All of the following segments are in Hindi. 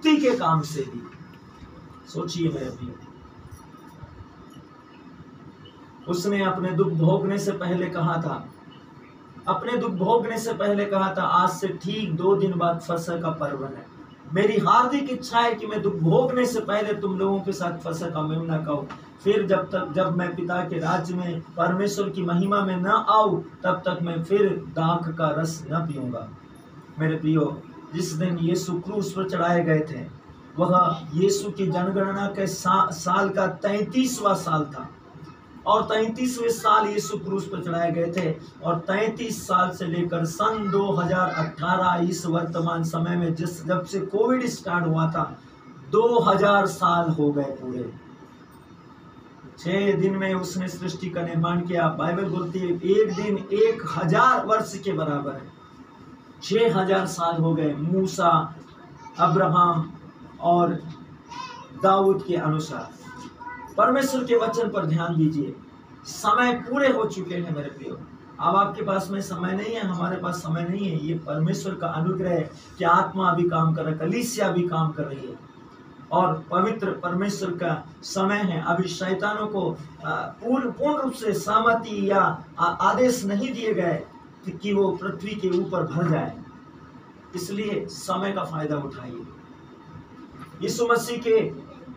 मुक्ति के काम से भी। सोचिए मेरे प्रिय, उसने अपने दुख भोगने से पहले कहा था, अपने दुख भोगने से पहले कहा था, आज से ठीक 2 दिन बाद फसह का पर्व है। मेरी हार्दिक इच्छा है कि मैं दुख भोगने से पहले तुम लोगों के साथ फसह का मेमना खाऊं। फिर जब मैं पिता के राज्य में परमेश्वर की महिमा में न आऊं, तब तक मैं फिर दाख का रस न पीऊंगा। मेरे प्रियो, जिस दिन यीशु क्रूस पर चढ़ाए गए थे, वह यीशु की जनगणना के साल का 33वां साल था, और 33वें साल यीशु क्रूस पर चढ़ाए गए थे, और 33 साल से लेकर सन 2018 इस वर्तमान समय में जब से कोविड स्टार्ट हुआ था, 2000 साल हो गए पूरे। 6 दिन में उसने सृष्टि का निर्माण किया। बाइबल बोलती है एक दिन 1000 वर्ष के बराबर है। 6000 साल हो गए मूसा, अब्राहम और दाऊद के अनुसार। परमेश्वर के वचन पर ध्यान दीजिए, समय पूरे हो चुके हैं मेरे प्रियो। अब आपके पास में समय नहीं है, हमारे पास समय नहीं है। ये परमेश्वर का अनुग्रह है कि आत्मा भी काम कर रहा है, कलीसिया भी काम कर रही है, और पवित्र परमेश्वर का समय है। अभी शैतानों को पूर्ण रूप से सहमति या आदेश नहीं दिए गए कि वो पृथ्वी के ऊपर भर जाए, इसलिए समय का फायदा उठाइए। यीशु मसीह के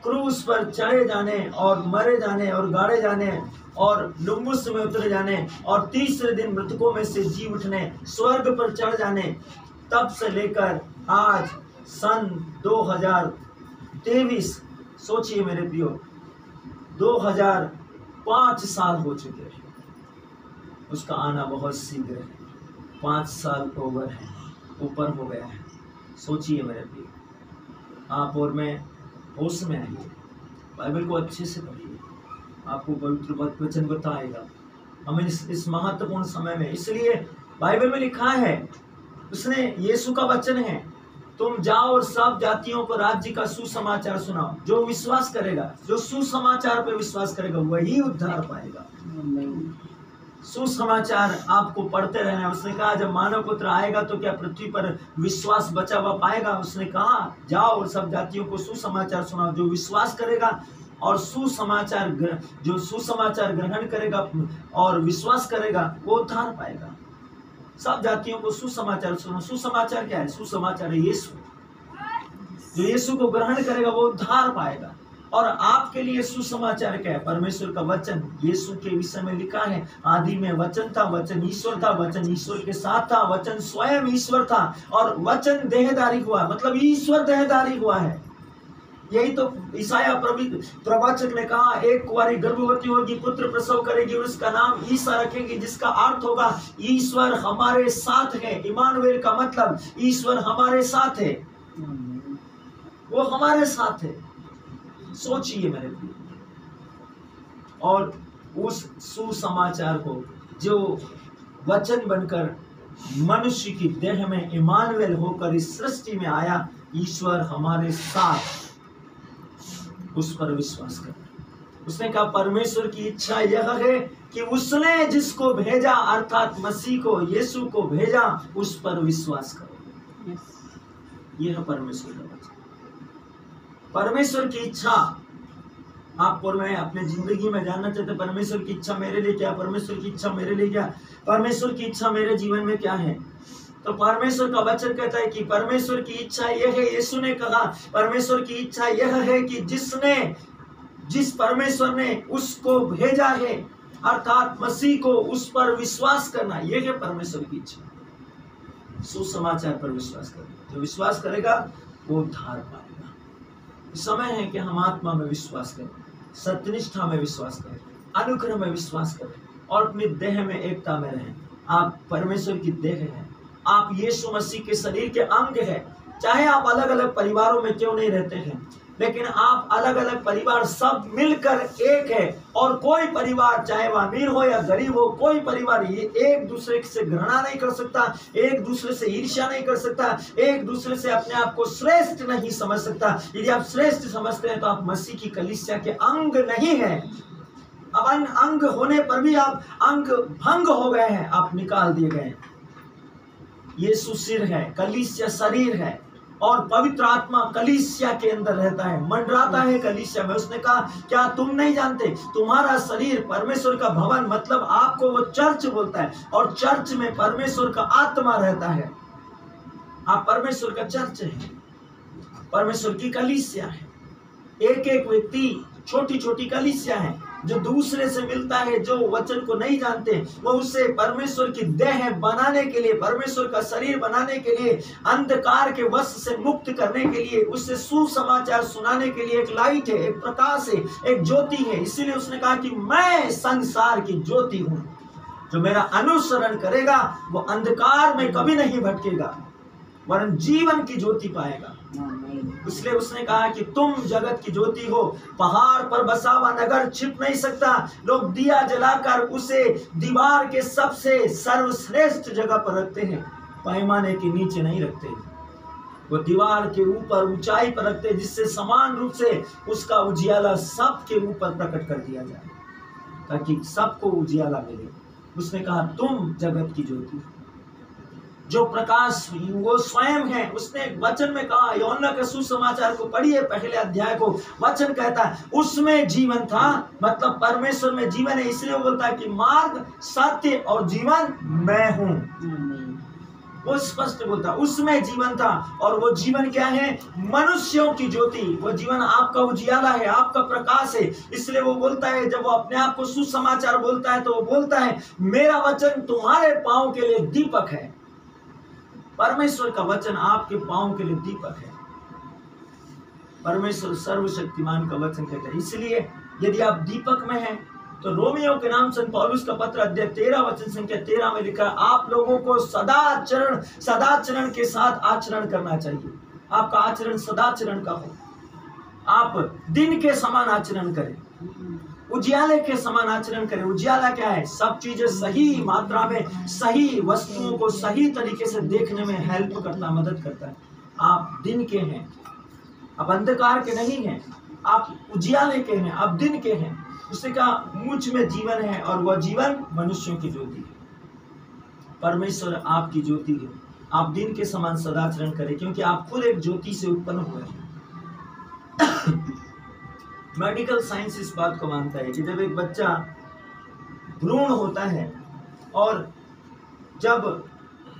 क्रूस पर चढ़े जाने और मरे जाने और गाड़े जाने और लुम्बुस में उतरे जाने और तीसरे दिन मृतकों में से जी उठने, स्वर्ग पर चढ़ जाने, तब से लेकर आज सन 2023, सोचिए मेरे प्रियो, 2005 साल हो चुके हैं। उसका आना बहुत शीघ्र है, 5 साल ओवर है, ऊपर हो गया है। सोचिए मेरे प्रियो, आप और मैं होश में आइए, बाइबल को अच्छे से पढ़िए, आपको पवित्र वचन बताएगा हमें इस महत्वपूर्ण समय में। इसलिए बाइबल में लिखा है, उसने यीशु का वचन है, तुम जाओ और सब जातियों को राज्य का सुसमाचार सुनाओ। जो विश्वास करेगा, जो सुसमाचार पे विश्वास करेगा, वही उद्धार पाएगा। सुसमाचार आपको पढ़ते रहना। उसने कहा जब मानव पुत्र आएगा तो क्या पृथ्वी पर विश्वास बचा हुआ पाएगा? उसने कहा जाओ और सब जातियों को सुसमाचार सुनाओ। जो विश्वास करेगा और जो सुसमाचार ग्रहण करेगा और विश्वास करेगा, वो उद्धार पाएगा। सब जातियों को सुसमाचार सुनाओ। सुसमाचार क्या है? सुसमाचार है यीशु। जो यीशु को ग्रहण करेगा वो उद्धार पाएगा। और आपके लिए सुसमाचार क्या है? परमेश्वर का वचन। यीशु के विषय में लिखा है, आदि में वचन था, वचन ईश्वर था, वचन ईश्वर के साथ था, वचन स्वयं ईश्वर था, और वचन देहधारी हुआ, मतलब ईश्वर देहधारी हुआ है। यही तो ईसाया प्रवाचक ने कहा, एक कुंवारी गर्भवती होगी, पुत्र प्रसव करेगी और उसका नाम ईसा रखेगी, जिसका अर्थ होगा ईश्वर हमारे साथ है। इमानुएल का मतलब ईश्वर हमारे साथ है, वो हमारे साथ है। सोचिए मेरे प्रिय, और उस सुसमाचार को जो वचन बनकर मनुष्य की देह में इमानुएल होकर इस सृष्टि में आया, ईश्वर हमारे साथ, उस पर विश्वास कर। उसने कहा परमेश्वर की इच्छा यह है कि उसने जिसको भेजा अर्थात मसीह को, यीशु को भेजा, उस पर विश्वास करो। यह है परमेश्वर का वचन। परमेश्वर की इच्छा आप और मैं अपने जिंदगी में जानना चाहते, परमेश्वर की इच्छा मेरे लिए क्या? परमेश्वर की इच्छा मेरे लिए क्या? परमेश्वर की इच्छा मेरे जीवन में क्या है? तो परमेश्वर का वचन कहता है कि परमेश्वर की इच्छा यह है, यीशु ने कहा परमेश्वर की इच्छा यह है कि जिस परमेश्वर ने उसको भेजा है अर्थात मसीह को, उस पर विश्वास करना। यह है परमेश्वर की इच्छा। सुसमाचार पर विश्वास करना। जो विश्वास करेगा वो उद्धार पाएगा। समय है कि हम आत्मा में विश्वास करें, सत्यनिष्ठा में विश्वास करें, अनुग्रह में विश्वास करें और अपनी देह में एकता में रहें। आप परमेश्वर की देह हैं, आप यीशु मसीह के शरीर के अंग हैं। चाहे आप अलग अलग परिवारों में क्यों नहीं रहते हैं, लेकिन आप अलग अलग परिवार सब मिलकर एक है। और कोई परिवार, चाहे वह अमीर हो या गरीब हो, कोई परिवार ये एक दूसरे से घृणा नहीं कर सकता, एक दूसरे से ईर्ष्या नहीं कर सकता, एक दूसरे से अपने आप को श्रेष्ठ नहीं समझ सकता। यदि आप श्रेष्ठ समझते हैं तो आप मसीह की कलीसिया के अंग नहीं है। अब अंग होने पर भी आप अंग भंग हो गए हैं, आप निकाल दिए गए हैं। यीशु सिर है, कलीसिया शरीर है, और पवित्र आत्मा कलीसिया के अंदर रहता है, मंडराता है कलीसिया में। उसने कहा क्या तुम नहीं जानते तुम्हारा शरीर परमेश्वर का भवन, मतलब आपको वो चर्च बोलता है, और चर्च में परमेश्वर का आत्मा रहता है। आप परमेश्वर का चर्च है, परमेश्वर की कलीसिया है। एक एक व्यक्ति छोटी छोटी कलीसिया है जो दूसरे से मिलता है, जो वचन को नहीं जानते, वो उससे परमेश्वर की देह बनाने के लिए, परमेश्वर का शरीर बनाने के लिए, अंधकार के वश से मुक्त करने के लिए, उससे सुसमाचार सुनाने के लिए एक लाइट है, एक प्रकाश है, एक ज्योति है। इसीलिए उसने कहा कि मैं संसार की ज्योति हूं, जो मेरा अनुसरण करेगा वो अंधकार में कभी नहीं भटकेगा वरन जीवन की ज्योति पाएगा। इसलिए उसने कहा कि तुम जगत की ज्योति हो। पहाड़ पर बसा हुआ नगर छिप नहीं सकता। लोग दिया जलाकर उसे दीवार के सबसे सर्वश्रेष्ठ जगह पर रखते हैं, पैमाने के नीचे नहीं रखते। वो दीवार के ऊपर ऊंचाई पर रखते हैं, जिससे समान रूप से उसका उजियाला सबके ऊपर प्रकट कर दिया जाए, ताकि सबको उजियाला मिले। उसने कहा तुम जगत की ज्योति, जो प्रकाश वो स्वयं है। उसने वचन में कहा, यूहन्ना के सुसमाचार को पढ़िए, पहले अध्याय को, वचन कहता है उसमें जीवन था, मतलब परमेश्वर में जीवन है। इसलिए वो बोलता है कि मार्ग, सत्य और जीवन मैं हूं। वो स्पष्ट बोलता है उसमें जीवन था, और वो जीवन क्या है? मनुष्यों की ज्योति। वो जीवन आपका उजियाला है, आपका प्रकाश है। इसलिए वो बोलता है, जब वो अपने आप को सुसमाचार बोलता है तो वो बोलता है मेरा वचन तुम्हारे पांव के लिए दीपक है। परमेश्वर का वचन आपके पांव के लिए दीपक है। परमेश्वर सर्वशक्तिमान का वचन कहता है। इसलिए यदि आप दीपक में हैं तो रोमियो के नाम संत पौलुस का पत्र अध्याय 13 वचन संख्या 13 में लिखा, आप लोगों को सदाचरण के साथ आचरण करना चाहिए। आपका आचरण सदाचरण का हो। आप दिन के समान आचरण करें, उजियाले के समान आचरण करें। उजियाला क्या है? सब चीजें सही मात्रा में, सही वस्तुओं को सही तरीके से देखने में हेल्प करता, मदद करता है। आप दिन के हैं, आप अंधकार के नहीं हैं, आप उजियाले के हैं, आप दिन के हैं। उसने कहा मुझ में जीवन है और वह जीवन मनुष्यों की ज्योति है। परमेश्वर आपकी ज्योति है। आप दिन के समान सदाचरण करें, क्योंकि आप खुद एक ज्योति से उत्पन्न हुए हैं। मेडिकल साइंस इस बात को मानता है कि जब एक बच्चा भ्रूण होता है और जब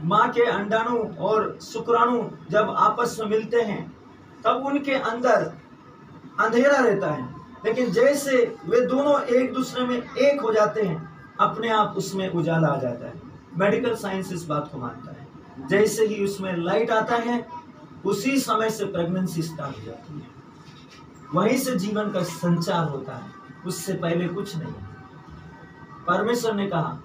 माँ के अंडाणु और शुक्राणु जब आपस में मिलते हैं तब उनके अंदर अंधेरा रहता है, लेकिन जैसे वे दोनों एक दूसरे में एक हो जाते हैं अपने आप उसमें उजाला आ जाता है। मेडिकल साइंस इस बात को मानता है। जैसे ही उसमें लाइट आता है उसी समय से प्रेगनेंसी स्टार्ट हो जाती है, वहीं से जीवन का संचार होता है, उससे पहले कुछ नहीं। परमेश्वर ने कहा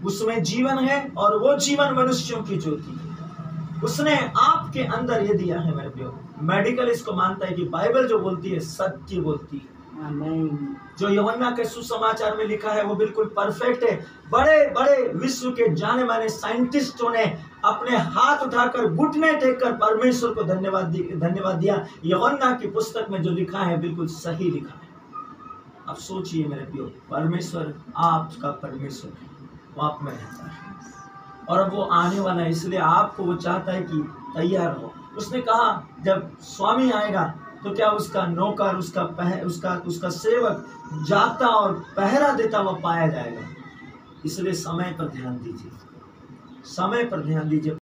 उसमें जीवन है और वो जीवन मनुष्यों की ज्योति है। उसने आपके अंदर ये दिया है मेरे प्रियो। मेडिकल इसको मानता है कि बाइबल जो बोलती है सत्य बोलती है। जो यूहन्ना के सुसमाचार में लिखा है वो बिल्कुल परफेक्ट है। बड़े बड़े विश्व के जाने माने साइंटिस्टों ने अपने हाथ उठाकर घुटने टेककर परमेश्वर को धन्यवाद दिया। यूहन्ना की पुस्तक में जो लिखा है बिल्कुल सही लिखा है। अब सोचिए मेरे प्रियो, परमेश्वर आपका परमेश्वर है, वो आप में रहता है और अब वो आने वाला है, इसलिए आपको वो चाहता है कि तैयार हो। उसने कहा जब स्वामी आएगा तो क्या उसका नौकर, उसका सेवक जागता और पहरा देता हुआ पाया जाएगा। इसलिए समय पर ध्यान दीजिए, समय पर ध्यान दीजिए।